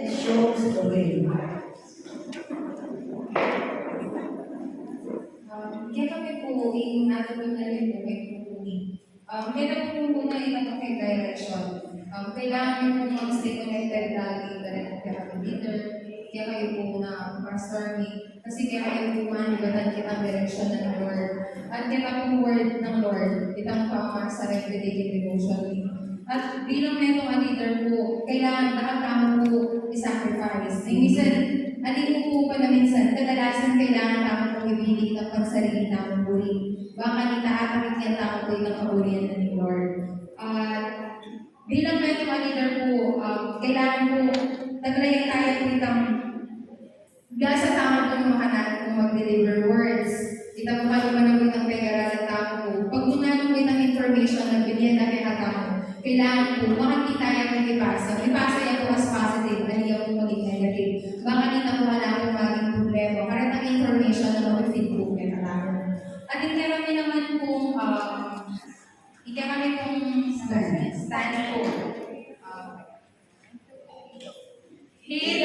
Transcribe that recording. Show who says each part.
Speaker 1: shows the way.
Speaker 2: Kaya kami po, natin na rin po may pupuli. Kaya po muna itanong kay direction. Kailangan nyo po mag-stay connected lagi ka rin kaya kami leader. Kaya kayo po na pastor me. Kasi kaya kayo po manibatan kitang direction ng Lord. At kita po word ng Lord, kitang pamar sa everyday devotion me. At bilang netong leader po, kailangan nakatama po i-sacrifice. Minsan, alin po pala minsan, kadalasan kailangan tama po ibili ng pagsarili ng buri. Baka nitaatawid niya tao po yung kaburihan ng Lord. Bilang netong leader po, kailangan po naglayang tayo po itang sa tama po yung makanan kung mag-deliver words. Kita po kalumanawin ng pegara ng tao po. Pag munanong ng information na binyan na kinatamo, kailangan po, makakita yan ng ipasa. Ipasa yan po as positive, aliyaw po maging negative. Baka dito po wala po maging problema. Karat ang information na mag-fit po kaya katamo. At hindi kami naman po, hindi kami pong stand po. Here